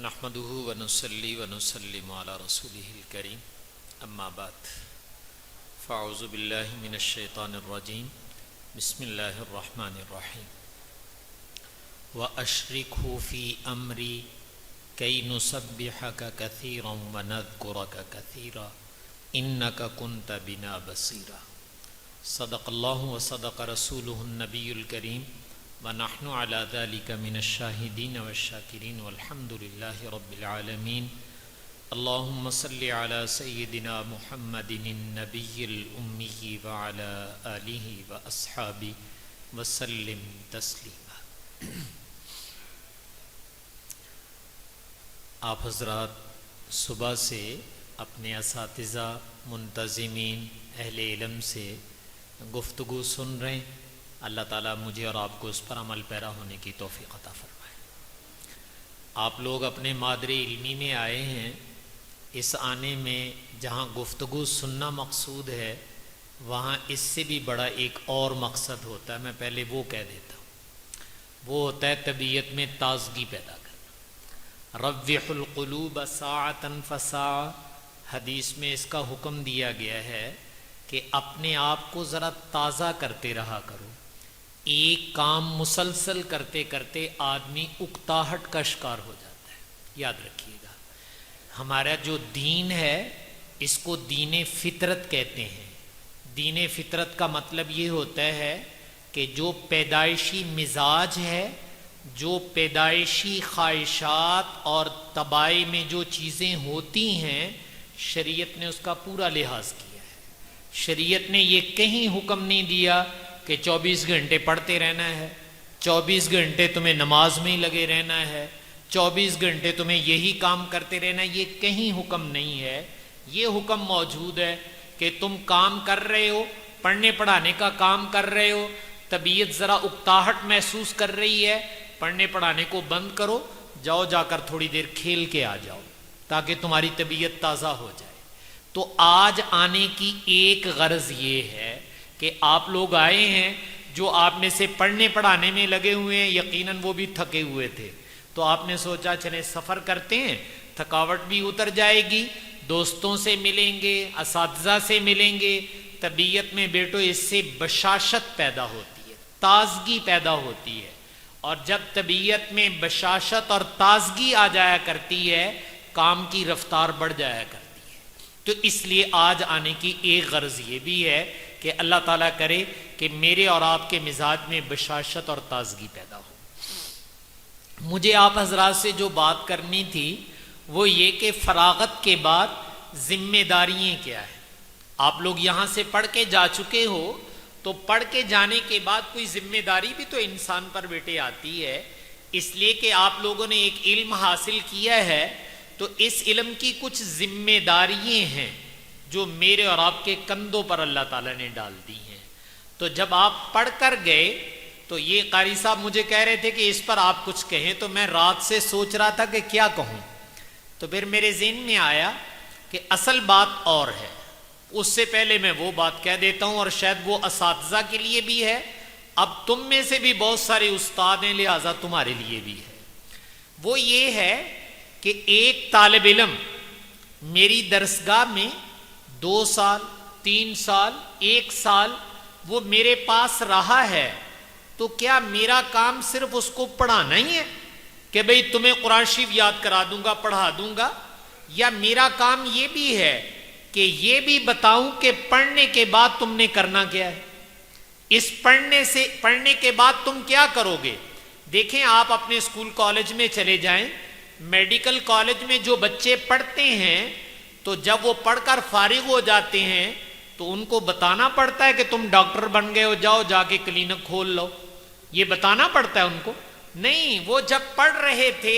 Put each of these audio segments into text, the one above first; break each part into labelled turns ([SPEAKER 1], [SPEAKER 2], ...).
[SPEAKER 1] نحمده ونصلي ونسلم على رسوله الكريم اما بعد فاعوذ بالله من الشيطان الرجيم بسم الله الرحمن الرحيم واشركه في امري كي نسبحك كثيرا ونذكرك كثيرا انك كنت بنا بصيرا صدق الله وصدق رسوله النبي الكريم ونحن على ذلك من الشاهدين والشاكرين والحمد لله رب العالمين اللهم صل على سيدنا محمد النبي الأمي وعلى آله وأصحابه وسلم تسلیما۔ آپ حضرات صبح سے اپنے اساتذہ، منتظمین، اہل علم سے گفتگو سن رہے ہیں۔ اللہ تعالیٰ مجھے اور آپ کو اس پر عمل پیرا ہونے کی توفیق عطا فرمائے۔ آپ لوگ اپنے مادری علمی میں آئے ہیں، اس آنے میں جہاں گفتگو سننا مقصود ہے وہاں اس سے بھی بڑا ایک اور مقصد ہوتا ہے، میں پہلے وہ کہہ دیتا ہوں، وہ ہوتا ہے طبیعت میں تازگی پیدا کرنا۔ روح القلوب ساعۃ فساعۃ، حدیث میں اس کا حکم دیا گیا ہے کہ اپنے آپ کو ذرا تازہ کرتے رہا کرو۔ ایک کام مسلسل کرتے کرتے آدمی اکتاہٹ کا شکار ہو جاتا ہے۔ یاد رکھیے گا، ہمارا جو دین ہے اس کو دین فطرت کہتے ہیں۔ دین فطرت کا مطلب یہ ہوتا ہے کہ جو پیدائشی مزاج ہے، جو پیدائشی خواہشات اور طباع میں جو چیزیں ہوتی ہیں، شریعت نے اس کا پورا لحاظ کیا ہے۔ شریعت نے یہ کہیں حکم نہیں دیا کہ 24 گھنٹے پڑھتے رہنا ہے، 24 گھنٹے تمہیں نماز میں ہی لگے رہنا ہے، 24 گھنٹے تمہیں یہی کام کرتے رہنا ہے۔ یہ کہیں حکم نہیں ہے۔ یہ حکم موجود ہے کہ تم کام کر رہے ہو، پڑھنے پڑھانے کا کام کر رہے ہو، طبیعت ذرا اکتاہٹ محسوس کر رہی ہے، پڑھنے پڑھانے کو بند کرو، جاؤ جا کر تھوڑی دیر کھیل کے آ جاؤ تاکہ تمہاری طبیعت تازہ ہو جائے۔ تو آج آنے کی ایک غرض یہ ہے کہ آپ لوگ آئے ہیں، جو آپ میں سے پڑھنے پڑھانے میں لگے ہوئے ہیں، یقیناً وہ بھی تھکے ہوئے تھے، تو آپ نے سوچا چلیں سفر کرتے ہیں، تھکاوٹ بھی اتر جائے گی، دوستوں سے ملیں گے، اساتذہ سے ملیں گے، طبیعت میں بیٹو اس سے بشاشت پیدا ہوتی ہے، تازگی پیدا ہوتی ہے، اور جب طبیعت میں بشاشت اور تازگی آ جایا کرتی ہے، کام کی رفتار بڑھ جایا کرتی ہے۔ تو اس لیے آج آنے کی ایک غرض یہ بھی ہے کہ اللہ تعالیٰ کرے کہ میرے اور آپ کے مزاج میں بشاشت اور تازگی پیدا ہو۔ مجھے آپ حضرات سے جو بات کرنی تھی وہ یہ کہ فراغت کے بعد ذمہ داریاں کیا ہیں۔ آپ لوگ یہاں سے پڑھ کے جا چکے ہو، تو پڑھ کے جانے کے بعد کوئی ذمہ داری بھی تو انسان پر بیٹے آتی ہے، اس لیے کہ آپ لوگوں نے ایک علم حاصل کیا ہے، تو اس علم کی کچھ ذمہ داریاں ہیں جو میرے اور آپ کے کندھوں پر اللہ تعالیٰ نے ڈال دی ہیں۔ تو جب آپ پڑھ کر گئے تو یہ قاری صاحب مجھے کہہ رہے تھے کہ اس پر آپ کچھ کہیں، تو میں رات سے سوچ رہا تھا کہ کیا کہوں، تو پھر میرے ذہن میں آیا کہ اصل بات اور ہے، اس سے پہلے میں وہ بات کہہ دیتا ہوں، اور شاید وہ اساتذہ کے لیے بھی ہے، اب تم میں سے بھی بہت سارے استاد ہیں لہٰذا تمہارے لیے بھی ہے۔ وہ یہ ہے کہ ایک طالب علم میری درسگاہ میں 2 سال 3 سال 1 سال وہ میرے پاس رہا ہے، تو کیا میرا کام صرف اس کو پڑھانا ہی ہے کہ بھئی تمہیں قرآن شریف یاد کرا دوں گا، پڑھا دوں گا، یا میرا کام یہ بھی ہے کہ یہ بھی بتاؤں کہ پڑھنے کے بعد تم نے کرنا کیا ہے، اس پڑھنے کے بعد تم کیا کرو گے؟ دیکھیں، آپ اپنے اسکول کالج میں چلے جائیں، میڈیکل کالج میں جو بچے پڑھتے ہیں، تو جب وہ پڑھ کر فارغ ہو جاتے ہیں تو ان کو بتانا پڑتا ہے کہ تم ڈاکٹر بن گئے ہو، جاؤ جا کے کلینک کھول لو، یہ بتانا پڑتا ہے ان کو؟ نہیں، وہ جب پڑھ رہے تھے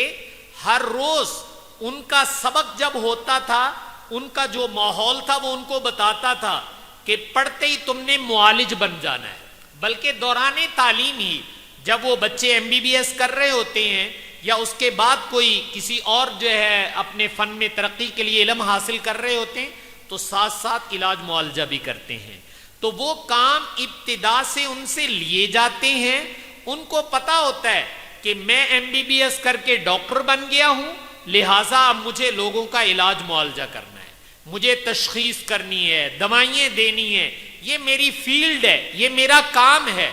[SPEAKER 1] ہر روز ان کا سبق جب ہوتا تھا، ان کا جو ماحول تھا وہ ان کو بتاتا تھا کہ پڑھتے ہی تم نے معالج بن جانا ہے۔ بلکہ دوران تعلیم ہی جب وہ بچے MBBS کر رہے ہوتے ہیں یا اس کے بعد کوئی کسی اور جو ہے اپنے فن میں ترقی کے لیے علم حاصل کر رہے ہوتے ہیں، تو ساتھ ساتھ علاج معالجہ بھی کرتے ہیں۔ تو وہ کام ابتدا سے ان سے لیے جاتے ہیں، ان کو پتہ ہوتا ہے کہ میں MBBS کر کے ڈاکٹر بن گیا ہوں، لہٰذا اب مجھے لوگوں کا علاج معالجہ کرنا ہے، مجھے تشخیص کرنی ہے، دوائیں دینی ہے، یہ میری فیلڈ ہے، یہ میرا کام ہے۔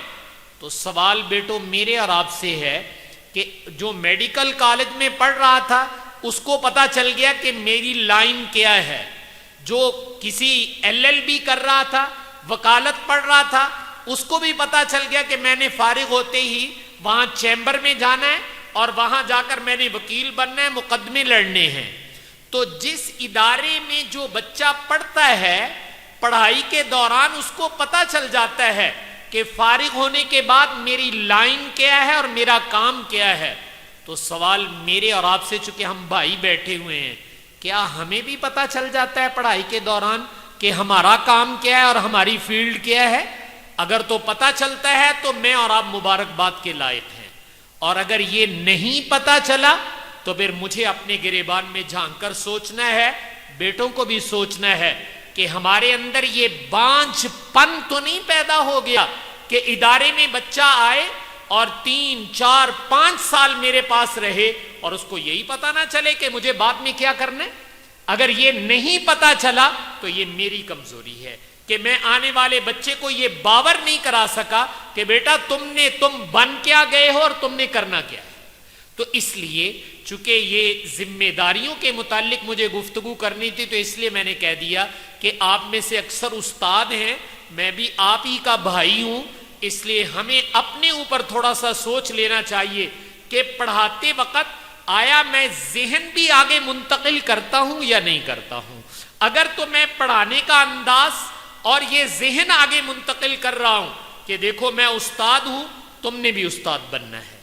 [SPEAKER 1] تو سوال بیٹو میرے اور آپ سے ہے کہ جو میڈیکل کالج میں پڑھ رہا تھا اس کو پتا چل گیا کہ میری لائن کیا ہے، جو کسی LLB کر رہا تھا، وکالت پڑھ رہا تھا، اس کو بھی پتا چل گیا کہ میں نے فارغ ہوتے ہی وہاں چیمبر میں جانا ہے اور وہاں جا کر میں نے وکیل بننا ہے، مقدمے لڑنے ہیں۔ تو جس ادارے میں جو بچہ پڑھتا ہے، پڑھائی کے دوران اس کو پتا چل جاتا ہے کہ فارغ ہونے کے بعد میری لائن کیا ہے اور میرا کام کیا ہے۔ تو سوال میرے اور آپ سے، چونکہ ہم بھائی بیٹھے ہوئے ہیں، کیا ہمیں بھی پتا چل جاتا ہے پڑھائی کے دوران کہ ہمارا کام کیا ہے اور ہماری فیلڈ کیا ہے؟ اگر تو پتا چلتا ہے تو میں اور آپ مبارکباد کے لائق ہیں، اور اگر یہ نہیں پتا چلا تو پھر مجھے اپنے گریبان میں جھانک کر سوچنا ہے، بیٹوں کو بھی سوچنا ہے کہ ہمارے اندر یہ بانجھ پن تو نہیں پیدا ہو گیا کہ ادارے میں بچہ آئے اور 3 4 5 سال میرے پاس رہے اور اس کو یہی پتا نہ چلے کہ مجھے بعد میں کیا کرنا ہے۔ اگر یہ نہیں پتا چلا تو یہ میری کمزوری ہے کہ میں آنے والے بچے کو یہ باور نہیں کرا سکا کہ بیٹا تم بن کیا گئے ہو اور تم نے کرنا کیا ہے۔ تو اس لیے چونکہ یہ ذمہ داریوں کے متعلق مجھے گفتگو کرنی تھی، تو اس لیے میں نے کہہ دیا کہ آپ میں سے اکثر استاد ہیں، میں بھی آپ ہی کا بھائی ہوں، اس لیے ہمیں اپنے اوپر تھوڑا سا سوچ لینا چاہیے کہ پڑھاتے وقت آیا میں ذہن بھی آگے منتقل کرتا ہوں یا نہیں کرتا ہوں۔ اگر تو میں پڑھانے کا انداز اور یہ ذہن آگے منتقل کر رہا ہوں کہ دیکھو میں استاد ہوں، تم نے بھی استاد بننا ہے،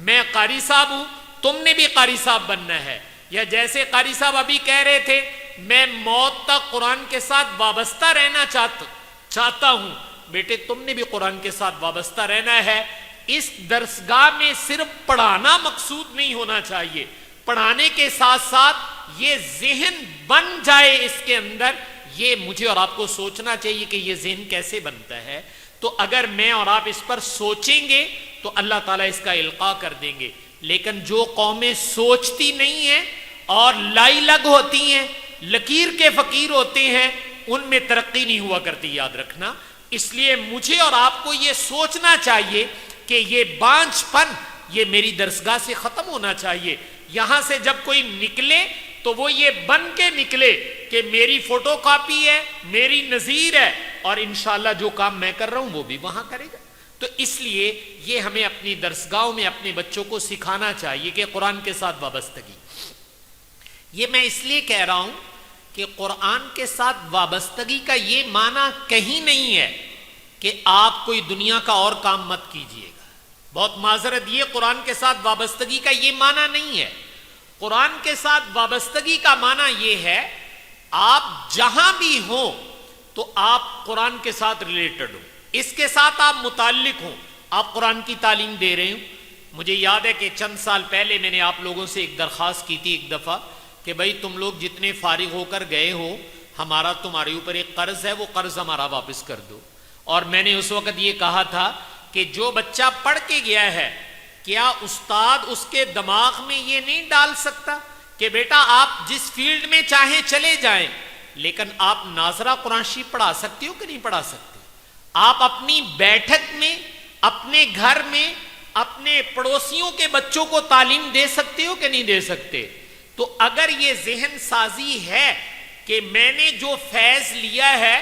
[SPEAKER 1] میں قاری صاحب ہوں، تم نے بھی قاری صاحب بننا ہے، یا جیسے قاری صاحب ابھی کہہ رہے تھے میں موت تک قرآن کے ساتھ وابستہ رہنا چاہتا ہوں، بیٹے تم نے بھی قرآن کے ساتھ وابستہ رہنا ہے۔ اس درسگاہ میں صرف پڑھانا مقصود نہیں ہونا چاہیے، پڑھانے کے ساتھ ساتھ یہ ذہن بن جائے اس کے اندر، یہ مجھے اور آپ کو سوچنا چاہیے کہ یہ ذہن کیسے بنتا ہے۔ تو اگر میں اور آپ اس پر سوچیں گے تو اللہ تعالیٰ اس کا القاء کر دیں گے، لیکن جو قومیں سوچتی نہیں ہیں اور لائی لگ ہوتی ہیں، لکیر کے فقیر ہوتے ہیں، ان میں ترقی نہیں ہوا کرتی، یاد رکھنا۔ اس لیے مجھے اور آپ کو یہ سوچنا چاہیے کہ یہ بانجھ پن یہ میری درسگاہ سے ختم ہونا چاہیے۔ یہاں سے جب کوئی نکلے تو وہ یہ بن کے نکلے کہ میری فوٹو کاپی ہے، میری نظیر ہے، اور انشاءاللہ جو کام میں کر رہا ہوں وہ بھی وہاں کرے گا۔ تو اس لیے یہ ہمیں اپنی درسگاہوں میں اپنے بچوں کو سکھانا چاہیے کہ قرآن کے ساتھ وابستگی۔ یہ میں اس لیے کہہ رہا ہوں کہ قرآن کے ساتھ وابستگی کا یہ معنی کہیں نہیں ہے کہ آپ کوئی دنیا کا اور کام مت کیجئے گا۔ بہت معذرت، یہ قرآن کے ساتھ وابستگی کا یہ معنی نہیں ہے۔ قرآن کے ساتھ وابستگی کا معنی یہ ہے آپ جہاں بھی ہوں تو آپ قرآن کے ساتھ ریلیٹڈ ہوں، اس کے ساتھ آپ متعلق ہوں، آپ قرآن کی تعلیم دے رہے ہوں۔ مجھے یاد ہے کہ چند سال پہلے میں نے آپ لوگوں سے ایک درخواست کی تھی ایک دفعہ کہ بھائی تم لوگ جتنے فارغ ہو کر گئے ہو، ہمارا تمہارے اوپر ایک قرض ہے، وہ قرض ہمارا واپس کر دو۔ اور میں نے اس وقت یہ کہا تھا کہ جو بچہ پڑھ کے گیا ہے، کیا استاد اس کے دماغ میں یہ نہیں ڈال سکتا کہ بیٹا آپ جس فیلڈ میں چاہیں چلے جائیں، لیکن آپ ناظرہ قرآن شریف پڑھا سکتے ہو کہ نہیں پڑھا سکتے؟ آپ اپنی بیٹھک میں، اپنے گھر میں، اپنے پڑوسیوں کے بچوں کو تعلیم دے سکتے ہو کہ نہیں دے سکتے؟ تو اگر یہ ذہن سازی ہے کہ میں نے جو فیض لیا ہے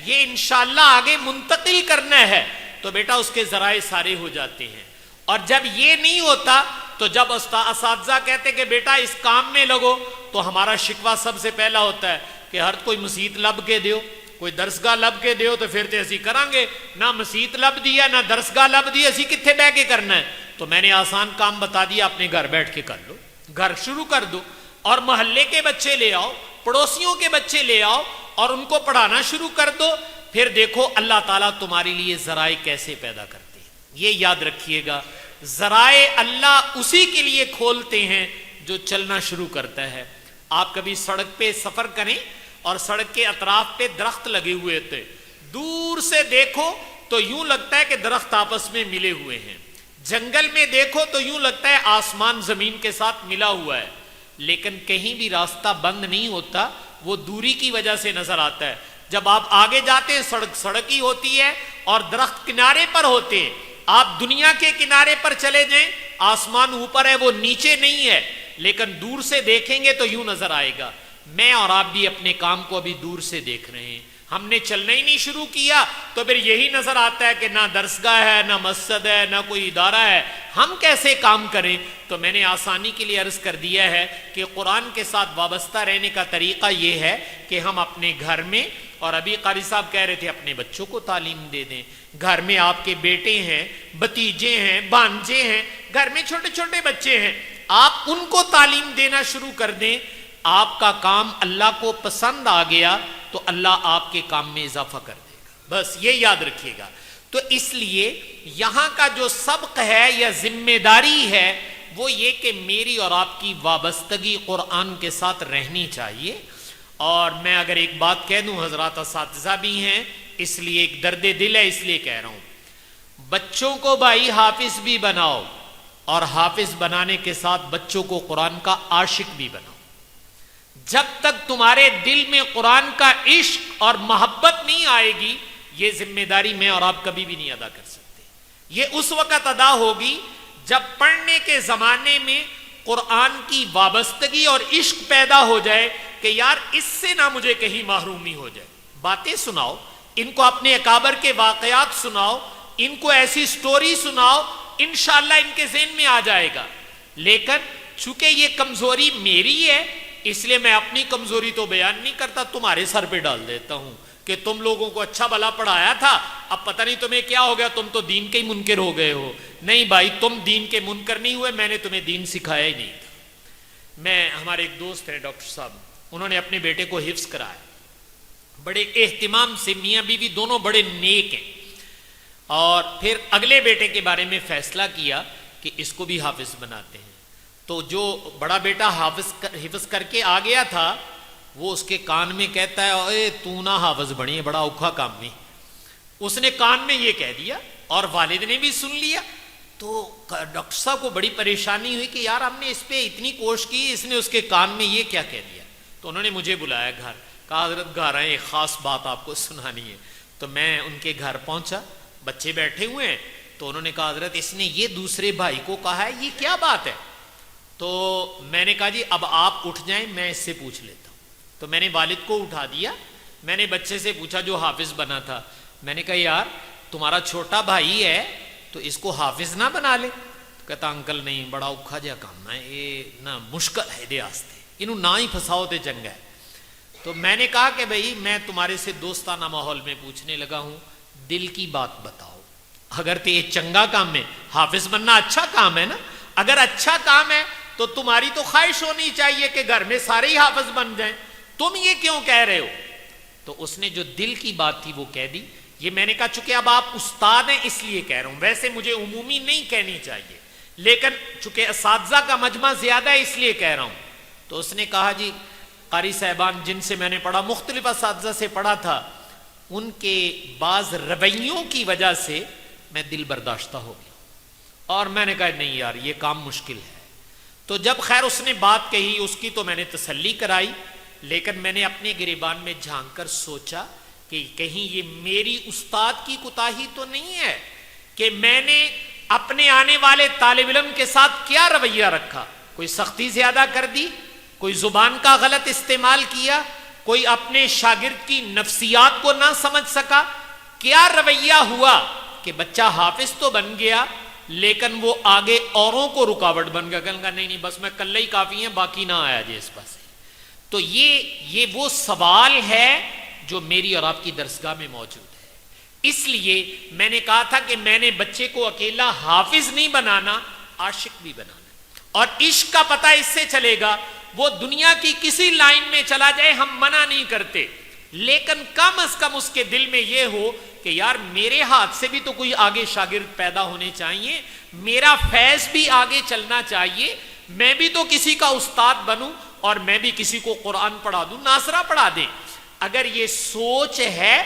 [SPEAKER 1] یہ انشاءاللہ آگے منتقل کرنا ہے، تو بیٹا اس کے ذرائع سارے ہو جاتے ہیں۔ اور جب یہ نہیں ہوتا تو جب اساتذہ کہتے کہ بیٹا اس کام میں لگو، تو ہمارا شکوہ سب سے پہلا ہوتا ہے کہ ہر کوئی مسیت لب کے دیو، کوئی درسگاہ لب کے دیو، تو پھر تے اسی کریں گے، نہ مسیت لب دیا نہ درسگاہ لب دیا، اسی کتنے بہ کے کرنا ہے؟ تو میں نے آسان کام بتا دیا، اپنے گھر بیٹھ کے کر لو، گھر شروع کر دو، اور محلے کے بچے لے آؤ، پڑوسیوں کے بچے لے آؤ اور ان کو پڑھانا شروع کر دو، پھر دیکھو اللہ تعالیٰ تمہارے لیے ذرائع کیسے پیدا کرتے ہیں۔ یہ یاد رکھیے گا، ذرائع اللہ اسی کے لیے کھولتے ہیں جو چلنا شروع کرتا ہے۔ آپ کبھی سڑک پہ سفر کریں اور سڑک کے اطراف پہ درخت لگے ہوئے تھے، دور سے دیکھو تو یوں لگتا ہے کہ درخت آپس میں ملے ہوئے ہیں، جنگل میں دیکھو تو یوں لگتا ہے آسمان زمین کے ساتھ ملا ہوا ہے، لیکن کہیں بھی راستہ بند نہیں ہوتا، وہ دوری کی وجہ سے نظر آتا ہے۔ جب آپ آگے جاتے ہیں سڑک ہی ہوتی ہے اور درخت کنارے پر ہوتے ہیں۔ آپ دنیا کے کنارے پر چلے جائیں، آسمان اوپر ہے وہ نیچے نہیں ہے، لیکن دور سے دیکھیں گے تو یوں نظر آئے گا۔ میں اور آپ بھی اپنے کام کو ابھی دور سے دیکھ رہے ہیں، ہم نے چلنا ہی نہیں شروع کیا تو پھر یہی نظر آتا ہے کہ نہ درسگاہ ہے، نہ مسجد ہے، نہ کوئی ادارہ ہے، ہم کیسے کام کریں؟ تو میں نے آسانی کے لیے عرض کر دیا ہے کہ قرآن کے ساتھ وابستہ رہنے کا طریقہ یہ ہے کہ ہم اپنے گھر میں، اور ابھی قاری صاحب کہہ رہے تھے اپنے بچوں کو تعلیم دے دیں۔ گھر میں آپ کے بیٹے ہیں، بھتیجے ہیں، بھانجے ہیں، گھر میں چھوٹے چھوٹے بچے ہیں، آپ ان کو تعلیم دینا شروع کر دیں۔ آپ کا کام اللہ کو پسند آ گیا تو اللہ آپ کے کام میں اضافہ کر دے گا، بس یہ یاد رکھیے گا۔ تو اس لیے یہاں کا جو سبق ہے یا ذمہ داری ہے وہ یہ کہ میری اور آپ کی وابستگی قرآن کے ساتھ رہنی چاہیے۔ اور میں اگر ایک بات کہہ دوں، حضرات اساتذہ بھی ہیں اس لیے ایک درد دل ہے، اس لیے کہہ رہا ہوں، بچوں کو بھائی حافظ بھی بناؤ، اور حافظ بنانے کے ساتھ بچوں کو قرآن کا عاشق بھی بناؤ۔ جب تک تمہارے دل میں قرآن کا عشق اور محبت نہیں آئے گی، یہ ذمہ داری میں اور آپ کبھی بھی نہیں ادا کر سکتے۔ یہ اس وقت ادا ہوگی جب پڑھنے کے زمانے میں قرآن کی وابستگی اور عشق پیدا ہو جائے کہ یار اس سے نہ مجھے کہیں محرومی ہو جائے۔ باتیں سناؤ ان کو، اپنے اکابر کے واقعات سناؤ ان کو، ایسی سٹوری سناؤ، انشاءاللہ ان کے ذہن میں آ جائے گا۔ لیکن چونکہ یہ کمزوری میری ہے اس لیے میں اپنی کمزوری تو بیان نہیں کرتا، تمہارے سر پہ ڈال دیتا ہوں کہ تم لوگوں کو اچھا بھلا پڑھایا تھا، اب پتہ نہیں تمہیں کیا ہو گیا، تم تو دین کے ہی منکر ہو گئے ہو۔ نہیں بھائی، تم دین کے منکر نہیں ہوئے، میں نے تمہیں دین سکھایا ہی نہیں تھا۔ ہمارے ایک دوست ہیں ڈاکٹر صاحب، انہوں نے اپنے بیٹے کو حفظ کرایا، بڑے اہتمام سے، میاں بیوی دونوں بڑے نیک ہیں، اور پھر اگلے بیٹے کے بارے میں فیصلہ کیا کہ اس کو بھی حافظ بناتے ہیں۔ تو جو بڑا بیٹا حفظ کر کے آ گیا تھا، وہ اس کے کان میں کہتا ہے اے تو نہ حافظ بنی، بڑا اوکھا کام نہیں۔ اس نے کان میں یہ کہہ دیا اور والد نے بھی سن لیا۔ تو ڈاکٹر صاحب کو بڑی پریشانی ہوئی کہ یار ہم نے اس پہ اتنی کوشش کی، اس نے اس کے کان میں یہ کیا کہہ دیا۔ تو انہوں نے مجھے بلایا گھر، کہا حضرت گھر آئے، ایک خاص بات آپ کو سنانی ہے۔ تو میں ان کے گھر پہنچا، بچے بیٹھے ہوئے ہیں، تو انہوں نے کہا حضرت اس نے یہ دوسرے بھائی کو کہا ہے، یہ کیا بات ہے؟ تو میں نے کہا جی اب آپ اٹھ جائیں، میں اس سے پوچھ لیتا ہوں۔ تو میں نے والد کو اٹھا دیا، میں نے بچے سے پوچھا جو حافظ بنا تھا، میں نے کہا یار تمہارا چھوٹا بھائی ہے تو اس کو حافظ نہ بنا لے؟ کہتا انکل نہیں، بڑا اوکھا جہا کام ہے، یہ نہ مشکل ہے دے آستے، انہوں نہ ہی پھساؤ تے چنگا ہے۔ تو میں نے کہا کہ بھائی میں تمہارے سے دوستانہ ماحول میں پوچھنے لگا ہوں، دل کی بات بتاؤ، اگر تو یہ چنگا کام ہے، حافظ بننا اچھا کام ہے نا، اگر اچھا کام ہے تو تمہاری تو خواہش ہونی چاہیے کہ گھر میں سارے ہی حافظ بن جائیں، تم یہ کیوں کہہ رہے ہو؟ تو اس نے جو دل کی بات تھی وہ کہہ دی۔ یہ میں نے کہا چونکہ اب آپ استاد ہیں اس لیے کہہ رہا ہوں، ویسے مجھے عمومی نہیں کہنی چاہیے، لیکن چونکہ اساتذہ کا مجمع زیادہ ہے اس لیے کہہ رہا ہوں۔ تو اس نے کہا جی قاری صاحبان جن سے میں نے پڑھا، مختلف اساتذہ سے پڑھا تھا، ان کے بعض رویوں کی وجہ سے میں دل برداشتہ ہو گیا، اور میں نے کہا نہیں یار یہ کام مشکل ہے۔ تو جب خیر اس نے بات کہی، اس کی تو میں نے تسلی کرائی، لیکن میں نے اپنے گریبان میں جھانک کر سوچا کہ کہیں یہ میری استاد کی کوتاہی تو نہیں ہے کہ میں نے اپنے آنے والے طالب علم کے ساتھ کیا رویہ رکھا، کوئی سختی زیادہ کر دی، کوئی زبان کا غلط استعمال کیا، کوئی اپنے شاگرد کی نفسیات کو نہ سمجھ سکا، کیا رویہ ہوا کہ بچہ حافظ تو بن گیا لیکن وہ آگے اوروں کو رکاوٹ بن گیا، کہنے کا نہیں بس میں کل ہی کافی ہیں، باقی نہ آیا جی اس پاس۔ تو یہ وہ سوال ہے جو میری اور آپ کی درسگاہ میں موجود ہے۔ اس لیے میں نے کہا تھا کہ میں نے بچے کو اکیلا حافظ نہیں بنانا، عاشق بھی بنانا، اور عشق کا پتہ اس سے چلے گا، وہ دنیا کی کسی لائن میں چلا جائے ہم منع نہیں کرتے، لیکن کم از کم اس کے دل میں یہ ہو کہ یار میرے ہاتھ سے بھی تو کوئی آگے شاگرد پیدا ہونے چاہیے، میرا فیض بھی آگے چلنا چاہیے، میں بھی تو کسی کا استاد بنوں اور میں بھی کسی کو قرآن پڑھا دوں، ناصرہ پڑھا دیں۔ اگر یہ سوچ ہے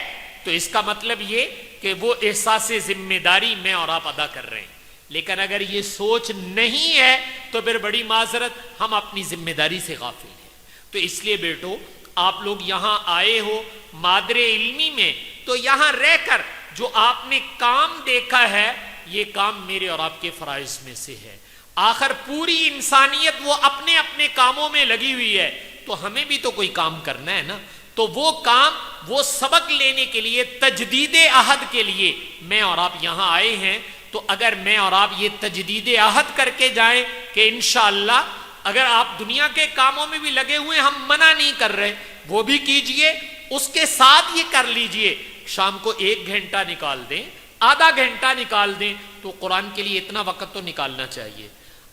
[SPEAKER 1] تو اس کا مطلب یہ کہ وہ احساس ذمہ داری میں اور آپ ادا کر رہے ہیں، لیکن اگر یہ سوچ نہیں ہے تو پھر بڑی معذرت، ہم اپنی ذمہ داری سے غافل ہیں۔ تو اس لیے بیٹو آپ لوگ یہاں آئے ہو مادر علمی میں، تو یہاں رہ کر جو آپ نے کام دیکھا ہے یہ کام میرے اور آپ کے فرائض میں سے ہے۔ آخر پوری انسانیت وہ اپنے اپنے کاموں میں لگی ہوئی ہے، تو ہمیں بھی تو کوئی کام کرنا ہے نا۔ تو وہ کام، وہ سبق لینے کے لیے، تجدید عہد کے لیے میں اور آپ یہاں آئے ہیں۔ تو اگر میں اور آپ یہ تجدید عہد کر کے جائیں کہ انشاءاللہ اگر آپ دنیا کے کاموں میں بھی لگے ہوئے، ہم منع نہیں کر رہے، وہ بھی کیجئے، اس کے ساتھ یہ کر لیجئے، شام کو 1 گھنٹہ نکال دیں، آدھا گھنٹہ نکال دیں، تو قرآن کے لیے اتنا وقت تو نکالنا چاہیے۔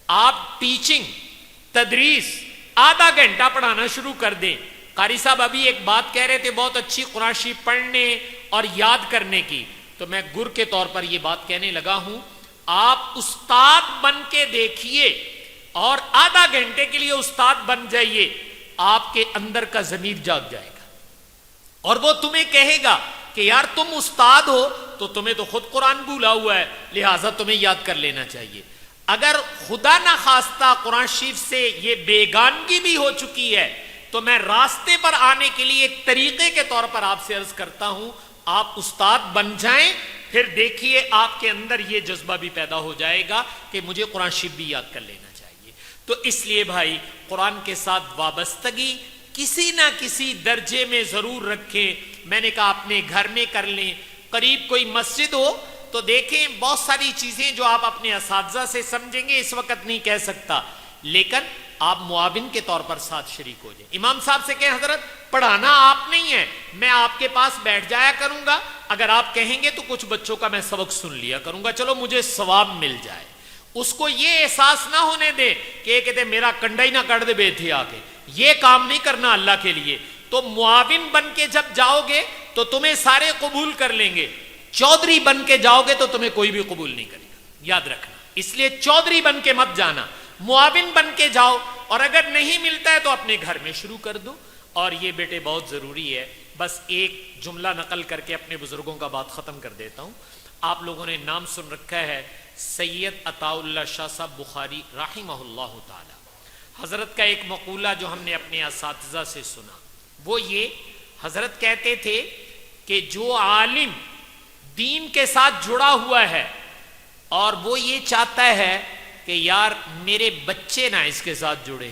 [SPEAKER 1] آپ ٹیچنگ، تدریس، آدھا گھنٹہ پڑھانا شروع کر دیں۔ قاری صاحب ابھی ایک بات کہہ رہے تھے بہت اچھی، قرآن شریف پڑھنے اور یاد کرنے کی، تو میں گر کے طور پر یہ بات کہنے لگا ہوں، آپ استاد بن کے دیکھیے اور آدھا گھنٹے کے لیے استاد بن جائیے، آپ کے اندر کا ضمیر جاگ جائے گا اور وہ تمہیں کہے گا کہ یار تم استاد ہو تو تمہیں تو خود قرآن بھولا ہوا ہے، لہٰذا تمہیں یاد کر لینا چاہیے۔ اگر خدا نہ خواستہ قرآن شریف سے یہ بیگانگی بھی ہو چکی ہے تو میں راستے پر آنے کے لیے ایک طریقے کے طور پر آپ سے عرض کرتا ہوں، آپ استاد بن جائیں، پھر دیکھیے آپ کے اندر یہ جذبہ بھی پیدا ہو جائے گا کہ مجھے قرآن شریف بھی یاد کر لینا چاہیے۔ تو اس لیے بھائی قرآن کے ساتھ وابستگی کسی نہ کسی درجے میں ضرور رکھیں۔ میں نے کہا اپنے گھر میں کر لیں، قریب کوئی مسجد ہو تو دیکھیں، بہت ساری چیزیں جو آپ اپنے اساتذہ سے سمجھیں گے اس وقت نہیں کہہ سکتا، لیکن آپ معاون کے طور پر ساتھ شریک ہو جائیں۔ امام صاحب سے کہیں حضرت پڑھانا آپ نہیں ہے، میں آپ کے پاس بیٹھ جایا کروں گا، اگر آپ کہیں گے تو کچھ بچوں کا میں سبق سن لیا کروں گا، چلو مجھے ثواب مل جائے۔ اس کو یہ احساس نہ ہونے دے کہ کہتے میرا کنڈا ہی نہ کر دے بیٹھے آ کے، یہ کام نہیں کرنا اللہ کے لیے۔ تو معاون بن کے جب جاؤ گے تو تمہیں سارے قبول کر لیں گے، چودھری بن کے جاؤ گے تو تمہیں کوئی بھی قبول نہیں کرے گا، یاد رکھنا۔ اس لیے چودھری بن کے مت جانا، معاون بن کے جاؤ، اور اگر نہیں ملتا ہے تو اپنے گھر میں شروع کر دو۔ اور یہ بیٹے بہت ضروری ہے، بس ایک جملہ نقل کر کے اپنے بزرگوں کا بات ختم کر دیتا ہوں۔ آپ لوگوں نے نام سن رکھا ہے سید عطاء اللہ شاہ صاحب بخاری رحمہ اللہ تعالی۔ حضرت کا ایک مقولہ جو ہم نے اپنے اساتذہ سے سنا، وہ یہ، حضرت کہتے تھے کہ جو عالم دین کے ساتھ جڑا ہوا ہے اور وہ یہ چاہتا ہے کہ یار میرے بچے نہ اس کے ساتھ جڑے،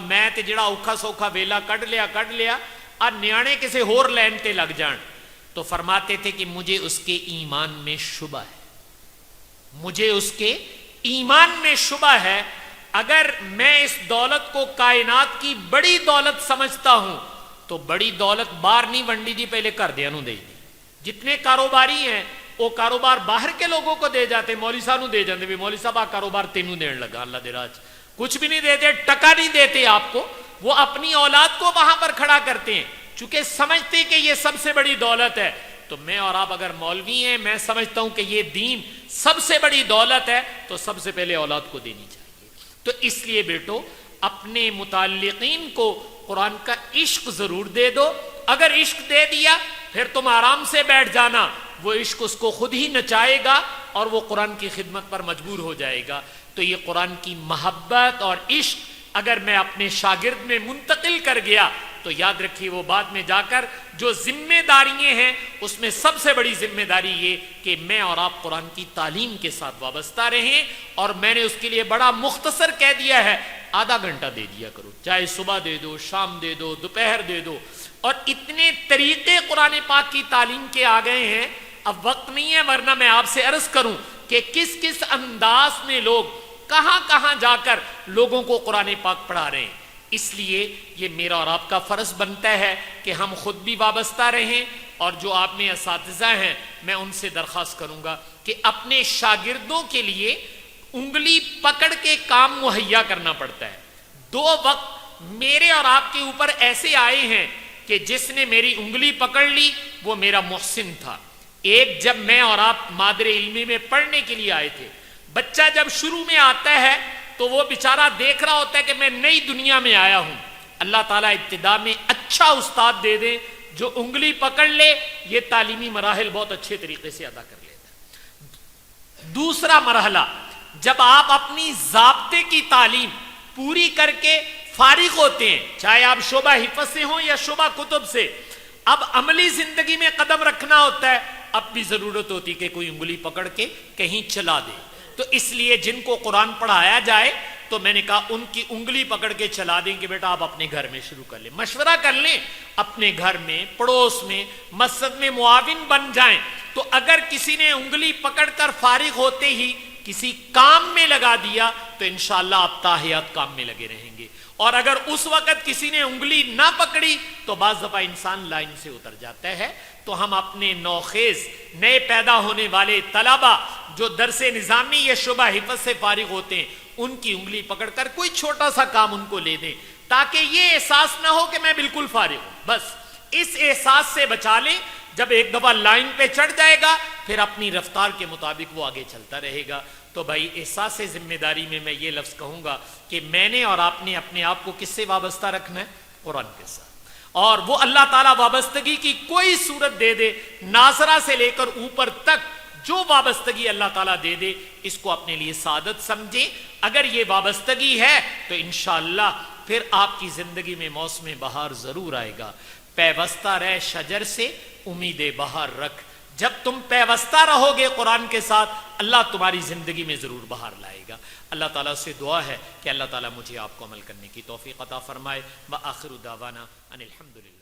[SPEAKER 1] میں تے جڑا اوکھا سوکھا ویلا کڈ لیا اور نیانے کسی ہور لین تے لگ جان، تو فرماتے تھے کہ مجھے اس کے ایمان میں شبہ ہے، مجھے اس کے ایمان میں شبہ ہے۔ اگر میں اس دولت کو کائنات کی بڑی دولت سمجھتا ہوں تو بڑی دولت باہر نہیں ونڈی دی، پہلے کر دیا نو دے دی۔ جتنے کاروباری ہیں وہ کاروبار باہر کے لوگوں کو دے جاتے، مولوی صاحب نو دے جاتے، بھی مولوی صاحب آ کاروبار تینوں دین لگا، اللہ دے راج کچھ بھی نہیں دیتے، ٹکا نہیں دیتے آپ کو، وہ اپنی اولاد کو وہاں پر کھڑا کرتے ہیں چونکہ سمجھتے کہ یہ سب سے بڑی دولت ہے۔ تو میں اور آپ اگر مولوی ہیں، میں سمجھتا ہوں کہ یہ دین سب سے بڑی دولت ہے، تو سب سے پہلے اولاد کو دینی چاہیے۔ تو اس لیے بیٹو اپنے متعلقین کو قرآن کا عشق ضرور دے دو، اگر عشق دے دیا پھر تم آرام سے بیٹھ جانا، وہ عشق اس کو خود ہی نچائے گا اور وہ قرآن کی خدمت پر مجبور ہو جائے گا۔ تو یہ قرآن کی محبت اور عشق اگر میں اپنے شاگرد میں منتقل کر گیا تو یاد رکھیے وہ بعد میں جا کر جو ذمہ داریاں ہیں اس میں سب سے بڑی ذمہ داری یہ کہ میں اور آپ قرآن کی تعلیم کے ساتھ وابستہ رہیں، اور میں نے اس کے لیے بڑا مختصر کہہ دیا ہے، آدھا گھنٹہ دے دیا کرو، چاہے صبح دے دو، شام دے دو، دوپہر دے دو۔ اور اتنے طریقے قرآن پاک کی تعلیم کے آ گئے ہیں، اب وقت نہیں ہے ورنہ میں آپ سے عرض کروں کہ کس کس انداز میں لوگ کہاں کہاں جا کر لوگوں کو قرآن پاک پڑھا رہے ہیں۔ اس لیے یہ میرا اور آپ کا فرض بنتا ہے کہ ہم خود بھی وابستہ رہیں، اور جو آپ میں اساتذہ ہیں میں ان سے درخواست کروں گا کہ اپنے شاگردوں کے لیے انگلی پکڑ کے کام مہیا کرنا پڑتا ہے۔ 2 وقت میرے اور آپ کے اوپر ایسے آئے ہیں کہ جس نے میری انگلی پکڑ لی وہ میرا محسن تھا۔ ایک جب میں اور آپ مادر علمی میں پڑھنے کے لیے آئے تھے، بچہ جب شروع میں آتا ہے تو وہ بیچارہ دیکھ رہا ہوتا ہے کہ میں نئی دنیا میں آیا ہوں۔ اللہ تعالیٰ ابتدا میں اچھا استاد دے دے جو انگلی پکڑ لے، یہ تعلیمی مراحل بہت اچھے طریقے سے ادا کر لیتا ہے۔ دوسرا مرحلہ
[SPEAKER 2] جب آپ اپنی ضابطے کی تعلیم پوری کر کے فارغ ہوتے ہیں، چاہے آپ شعبہ حفظ سے ہوں یا شعبہ کتب سے، اب عملی زندگی میں قدم رکھنا ہوتا ہے، اب بھی ضرورت ہوتی کہ کوئی انگلی پکڑ کے کہیں چلا دے. تو اس لیے جن کو قرآن پڑھایا جائے تو میں نے کہا ان کی انگلی پکڑ کے چلا دیں کہ بیٹا آپ اپنے گھر میں شروع کر لیں، مشورہ کر لیں اپنے گھر میں، پڑوس میں، مسجد میں معاون بن جائیں. تو اگر کسی نے انگلی پکڑ کر فارغ ہوتے ہی کسی کام میں لگا دیا تو انشاءاللہ آپ تاحیات کام میں لگے رہیں گے. اور اگر اس وقت کسی نے انگلی نہ پکڑی تو بعض دفعہ انسان لائن سے اتر جاتا ہے. تو ہم اپنے نوخیز نئے پیدا ہونے والے طلبہ جو درس نظامی یا شعبہ حفظ سے فارغ ہوتے ہیں ان کی انگلی پکڑ کر کوئی چھوٹا سا کام ان کو لے دیں تاکہ یہ احساس نہ ہو کہ میں بالکل فارغ ہوں. بس اس احساس سے بچا لیں. جب ایک دفعہ لائن پہ چڑھ جائے گا پھر اپنی رفتار کے مطابق وہ آگے چلتا رہے گا. تو بھائی احساس ذمہ داری میں میں یہ لفظ کہوں گا کہ میں نے اور آپ نے اپنے آپ کو کس سے وابستہ رکھنا ہے؟ قرآن کے ساتھ. اور وہ اللہ تعالیٰ وابستگی کی کوئی صورت دے دے، ناظرہ سے لے کر اوپر تک جو وابستگی اللہ تعالیٰ دے دے اس کو اپنے لیے سعادت سمجھیں. اگر یہ وابستگی ہے تو انشاءاللہ پھر آپ کی زندگی میں موسم بہار ضرور آئے گا. پیوستہ رہ شجر سے امید بہار رکھ. جب تم پیوستہ رہو گے قرآن کے ساتھ اللہ تمہاری زندگی میں ضرور بہار لائے گا. اللہ تعالیٰ سے دعا ہے کہ اللہ تعالیٰ مجھے آپ کو عمل کرنے کی توفیق عطا فرمائے. وآخر دعوانا ان الحمدللہ.